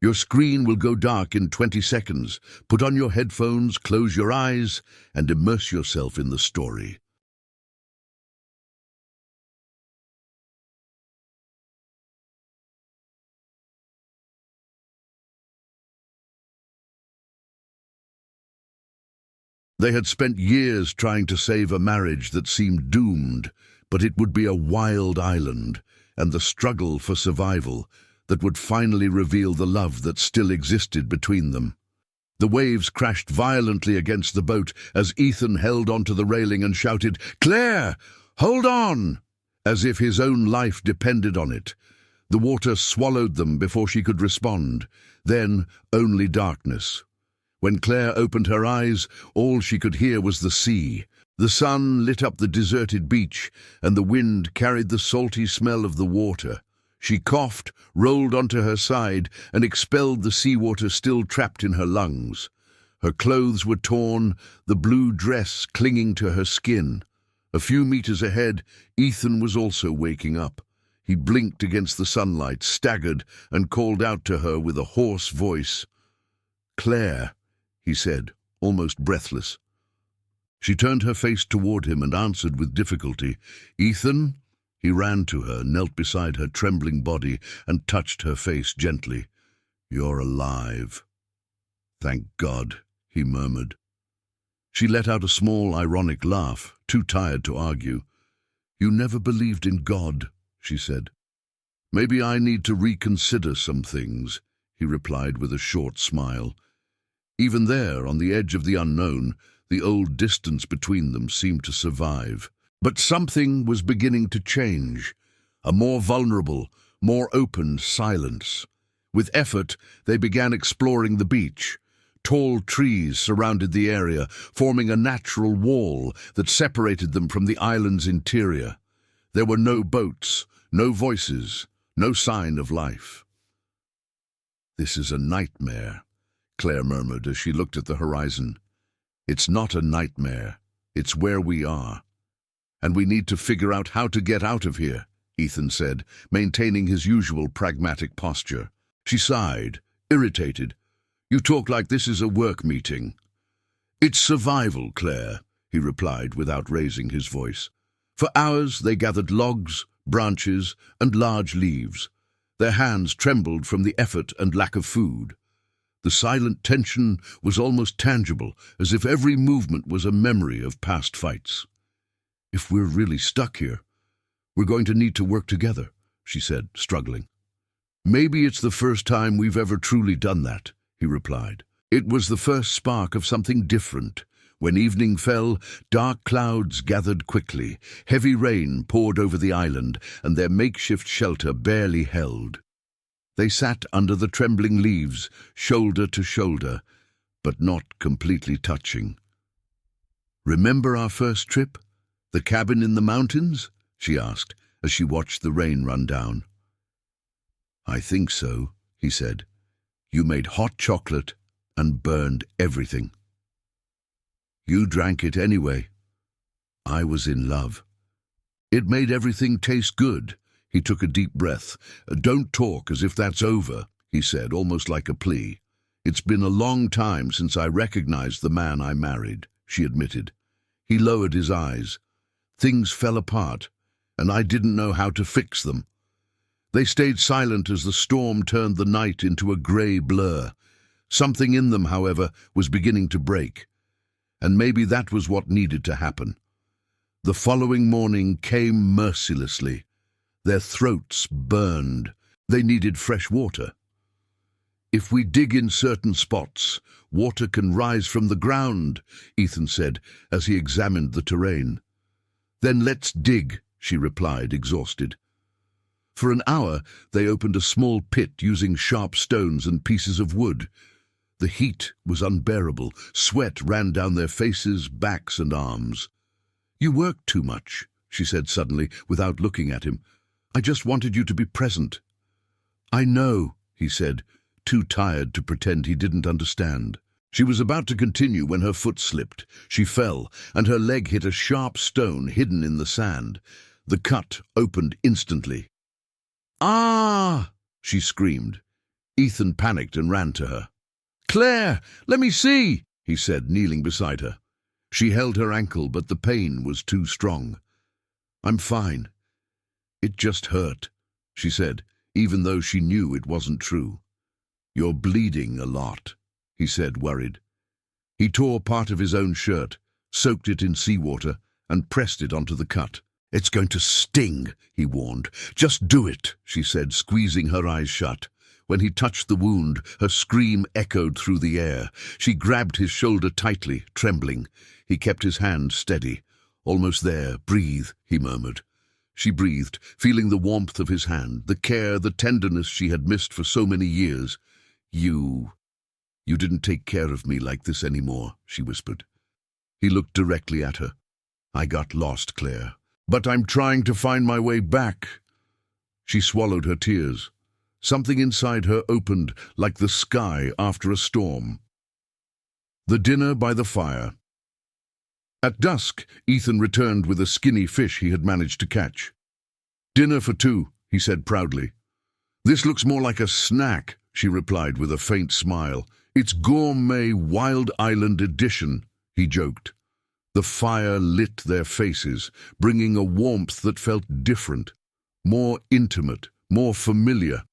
Your screen will go dark in 20 seconds. Put on your headphones, close your eyes, and immerse yourself in the story. They had spent years trying to save a marriage that seemed doomed, but it would be a wild island, and the struggle for survival that would finally reveal the love that still existed between them. The waves crashed violently against the boat as Ethan held onto the railing and shouted, "Claire, hold on!" as if his own life depended on it. The water swallowed them before she could respond. Then only darkness. When Claire opened her eyes, all she could hear was the sea. The sun lit up the deserted beach, and the wind carried the salty smell of the water. She coughed, rolled onto her side, and expelled the seawater still trapped in her lungs. Her clothes were torn, the blue dress clinging to her skin. A few meters ahead, Ethan was also waking up. He blinked against the sunlight, staggered, and called out to her with a hoarse voice. "Claire," he said, almost breathless. She turned her face toward him and answered with difficulty, "Ethan?" He ran to her, knelt beside her trembling body, and touched her face gently. "You're alive." "Thank God," he murmured. She let out a small, ironic laugh, too tired to argue. "You never believed in God," she said. "Maybe I need to reconsider some things," he replied with a short smile. Even there, on the edge of the unknown, the old distance between them seemed to survive. But something was beginning to change, a more vulnerable, more open silence. With effort, they began exploring the beach. Tall trees surrounded the area, forming a natural wall that separated them from the island's interior. There were no boats, no voices, no sign of life. "This is a nightmare," Claire murmured as she looked at the horizon. "It's not a nightmare. It's where we are. And we need to figure out how to get out of here," Ethan said, maintaining his usual pragmatic posture. She sighed, irritated. "You talk like this is a work meeting." "It's survival, Claire," he replied without raising his voice. For hours they gathered logs, branches, and large leaves. Their hands trembled from the effort and lack of food. The silent tension was almost tangible, as if every movement was a memory of past fights. "If we're really stuck here, we're going to need to work together," she said, struggling. "Maybe it's the first time we've ever truly done that," he replied. It was the first spark of something different. When evening fell, dark clouds gathered quickly. Heavy rain poured over the island, and their makeshift shelter barely held. They sat under the trembling leaves, shoulder to shoulder, but not completely touching. "Remember our first trip? The cabin in the mountains?" she asked, as she watched the rain run down. "I think so," he said. "You made hot chocolate and burned everything. You drank it anyway. I was in love. It made everything taste good." He took a deep breath. "Don't talk as if that's over," he said, almost like a plea. "It's been a long time since I recognized the man I married," she admitted. He lowered his eyes. "Things fell apart, and I didn't know how to fix them." They stayed silent as the storm turned the night into a grey blur. Something in them, however, was beginning to break. And maybe that was what needed to happen. The following morning came mercilessly. Their throats burned. They needed fresh water. "If we dig in certain spots, water can rise from the ground," Ethan said as he examined the terrain. "Then let's dig," she replied, exhausted. For an hour, they opened a small pit using sharp stones and pieces of wood. The heat was unbearable. Sweat ran down their faces, backs, and arms. "You work too much," she said suddenly, without looking at him. "I just wanted you to be present." "I know," he said, too tired to pretend he didn't understand. She was about to continue when her foot slipped. She fell, and her leg hit a sharp stone hidden in the sand. The cut opened instantly. "Ah!" she screamed. Ethan panicked and ran to her. "Claire, let me see," he said, kneeling beside her. She held her ankle, but the pain was too strong. "I'm fine. It just hurt," she said, even though she knew it wasn't true. "You're bleeding a lot," he said, worried. He tore part of his own shirt, soaked it in seawater, and pressed it onto the cut. "It's going to sting," he warned. "Just do it," she said, squeezing her eyes shut. When he touched the wound, her scream echoed through the air. She grabbed his shoulder tightly, trembling. He kept his hand steady. "Almost there. Breathe," he murmured. She breathed, feeling the warmth of his hand, the care, the tenderness she had missed for so many years. You didn't take care of me like this anymore," she whispered. He looked directly at her. "I got lost, Claire. But I'm trying to find my way back." She swallowed her tears. Something inside her opened like the sky after a storm. The dinner by the fire. At dusk, Ethan returned with a skinny fish he had managed to catch. "Dinner for two," he said proudly. "This looks more like a snack," she replied with a faint smile. "It's gourmet Wild Island edition," he joked. The fire lit their faces, bringing a warmth that felt different, more intimate, more familiar.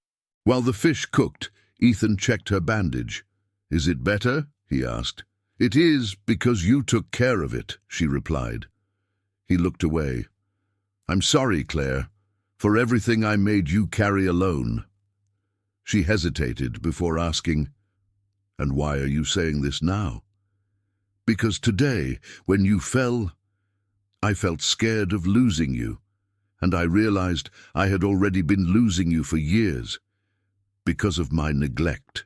While the fish cooked, Ethan checked her bandage. "Is it better?" he asked. "It is, because you took care of it," she replied. He looked away. "I'm sorry, Claire, for everything I made you carry alone." She hesitated before asking, "And why are you saying this now?" "Because today, when you fell, I felt scared of losing you, and I realized I had already been losing you for years, because of my neglect."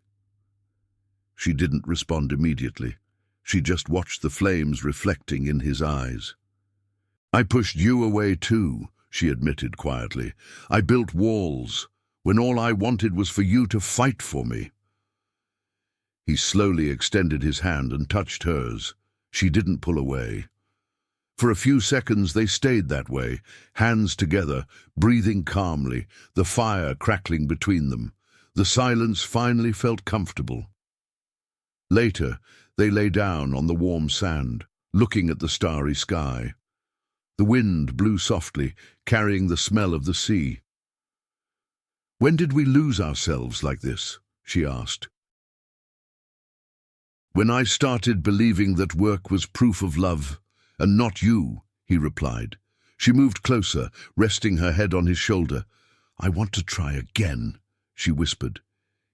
She didn't respond immediately. She just watched the flames reflecting in his eyes. "I pushed you away too," she admitted quietly. "I built walls, when all I wanted was for you to fight for me." He slowly extended his hand and touched hers. She didn't pull away. For a few seconds they stayed that way, hands together, breathing calmly, the fire crackling between them. The silence finally felt comfortable. Later, they lay down on the warm sand, looking at the starry sky. The wind blew softly, carrying the smell of the sea. "When did we lose ourselves like this?" she asked. "When I started believing that work was proof of love, and not you," he replied. She moved closer, resting her head on his shoulder. "I want to try again," she whispered.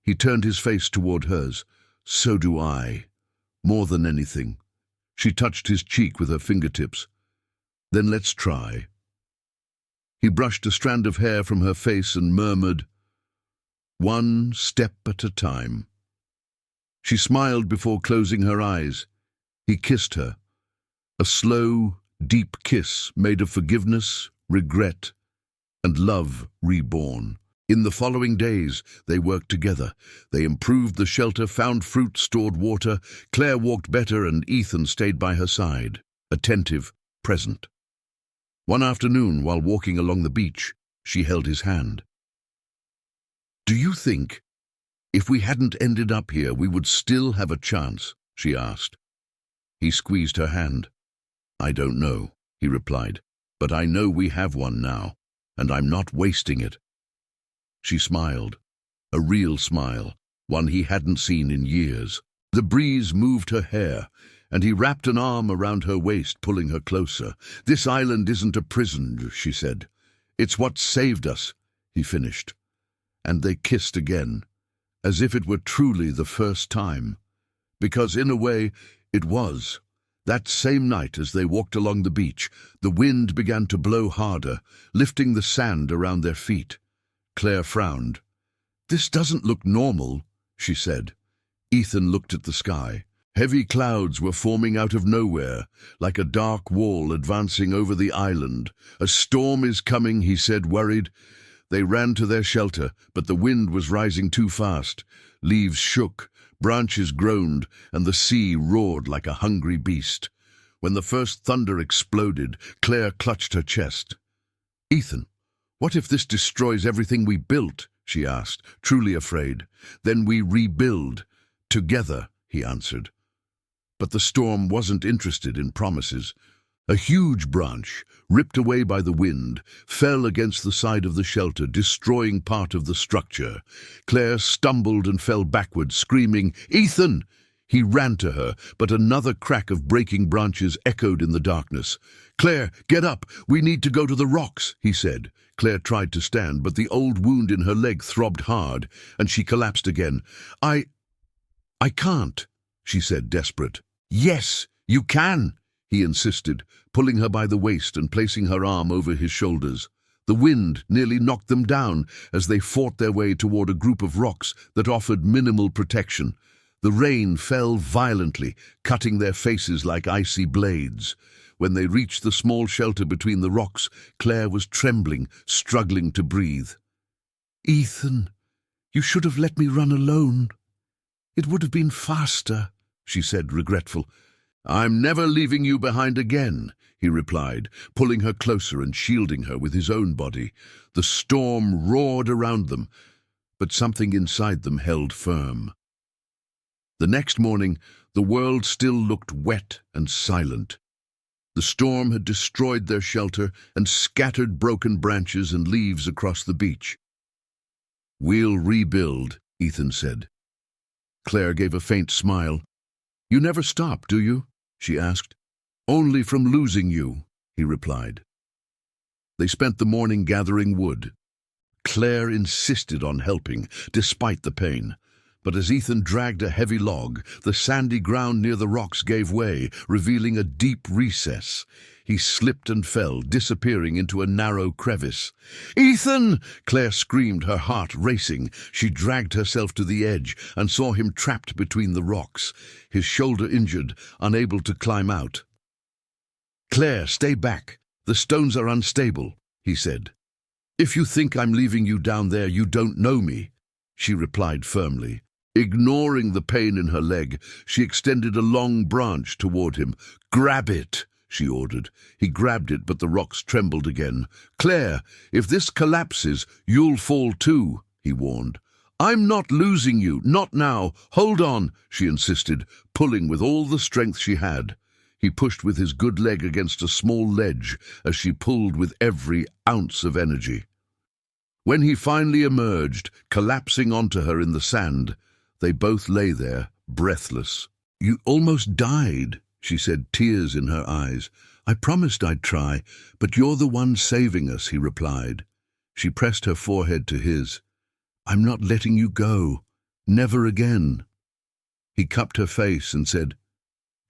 He turned his face toward hers. "So do I. More than anything." She touched his cheek with her fingertips. "Then let's try." He brushed a strand of hair from her face and murmured, "One step at a time." She smiled before closing her eyes. He kissed her. A slow, deep kiss made of forgiveness, regret, and love reborn. In the following days, they worked together. They improved the shelter, found fruit, stored water. Claire walked better, and Ethan stayed by her side, attentive, present. One afternoon, while walking along the beach, she held his hand. "Do you think, if we hadn't ended up here, we would still have a chance?" she asked. He squeezed her hand. "I don't know," he replied, "but I know we have one now, and I'm not wasting it." She smiled, a real smile, one he hadn't seen in years. The breeze moved her hair, and he wrapped an arm around her waist, pulling her closer. "This island isn't a prison," she said. "It's what saved us," he finished. And they kissed again, as if it were truly the first time. Because in a way, it was. That same night, as they walked along the beach, the wind began to blow harder, lifting the sand around their feet. Claire frowned. "This doesn't look normal," she said. Ethan looked at the sky. Heavy clouds were forming out of nowhere, like a dark wall advancing over the island. "A storm is coming," he said, worried. They ran to their shelter, but the wind was rising too fast. Leaves shook, branches groaned, and the sea roared like a hungry beast. When the first thunder exploded, Claire clutched her chest. "Ethan, what if this destroys everything we built?" she asked, truly afraid. Then we rebuild. Together, he answered. But the storm wasn't interested in promises. A huge branch, ripped away by the wind, fell against the side of the shelter, destroying part of the structure. Claire stumbled and fell backward, screaming, "Ethan!" He ran to her, but another crack of breaking branches echoed in the darkness. "Claire, get up! We need to go to the rocks," he said. Claire tried to stand, but the old wound in her leg throbbed hard, and she collapsed again. I can't," she said, desperate. "Yes, you can," he insisted, pulling her by the waist and placing her arm over his shoulders. The wind nearly knocked them down as they fought their way toward a group of rocks that offered minimal protection. The rain fell violently, cutting their faces like icy blades. When they reached the small shelter between the rocks, Claire was trembling, struggling to breathe. "Ethan, you should have let me run alone. It would have been faster," she said, regretful. "I'm never leaving you behind again," he replied, pulling her closer and shielding her with his own body. The storm roared around them, but something inside them held firm. The next morning, the world still looked wet and silent. The storm had destroyed their shelter and scattered broken branches and leaves across the beach. "We'll rebuild," Ethan said. Claire gave a faint smile. "You never stop, do you?" she asked. "Only from losing you," he replied. They spent the morning gathering wood. Claire insisted on helping, despite the pain. But as Ethan dragged a heavy log, the sandy ground near the rocks gave way, revealing a deep recess. He slipped and fell, disappearing into a narrow crevice. "Ethan!" Claire screamed, her heart racing. She dragged herself to the edge and saw him trapped between the rocks, his shoulder injured, unable to climb out. "Claire, stay back. The stones are unstable," he said. "If you think I'm leaving you down there, you don't know me," she replied firmly. Ignoring the pain in her leg, she extended a long branch toward him. "Grab it," she ordered. He grabbed it, but the rocks trembled again. "Claire, if this collapses, you'll fall too," he warned. "I'm not losing you, not now. Hold on," she insisted, pulling with all the strength she had. He pushed with his good leg against a small ledge as she pulled with every ounce of energy. When he finally emerged, collapsing onto her in the sand, they both lay there, breathless. "You almost died," she said, tears in her eyes. "I promised I'd try, but you're the one saving us," he replied. She pressed her forehead to his. "I'm not letting you go. Never again." He cupped her face and said,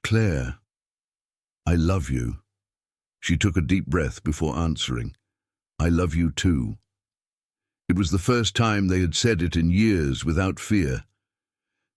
"Claire, I love you." She took a deep breath before answering, "I love you too." It was the first time they had said it in years without fear.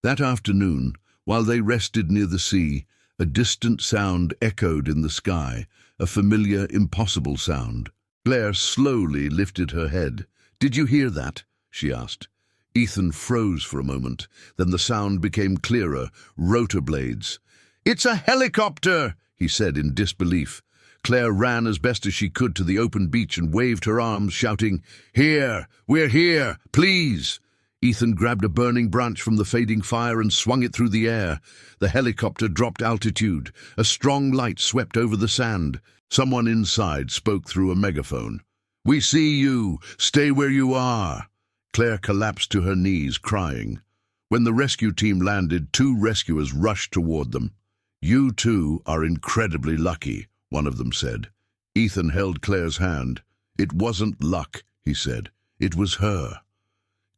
That afternoon, while they rested near the sea, a distant sound echoed in the sky, a familiar, impossible sound. Claire slowly lifted her head. "Did you hear that?" she asked. Ethan froze for a moment. Then the sound became clearer, rotor blades. "It's a helicopter!" he said in disbelief. Claire ran as best as she could to the open beach and waved her arms, shouting, "Here! We're here! Please!" Ethan grabbed a burning branch from the fading fire and swung it through the air. The helicopter dropped altitude. A strong light swept over the sand. Someone inside spoke through a megaphone. "We see you! Stay where you are!" Claire collapsed to her knees, crying. When the rescue team landed, 2 rescuers rushed toward them. "You two are incredibly lucky," one of them said. Ethan held Claire's hand. "It wasn't luck," he said. "It was her."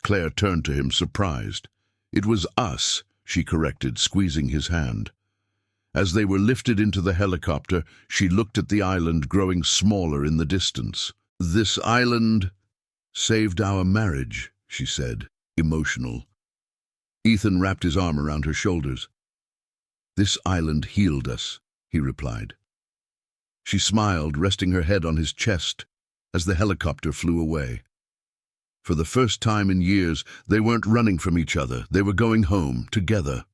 Claire turned to him, surprised. "It was us," she corrected, squeezing his hand. As they were lifted into the helicopter, she looked at the island growing smaller in the distance. "This island saved our marriage," she said, emotional. Ethan wrapped his arm around her shoulders. "This island healed us," he replied. She smiled, resting her head on his chest as the helicopter flew away. For the first time in years, they weren't running from each other. They were going home, together.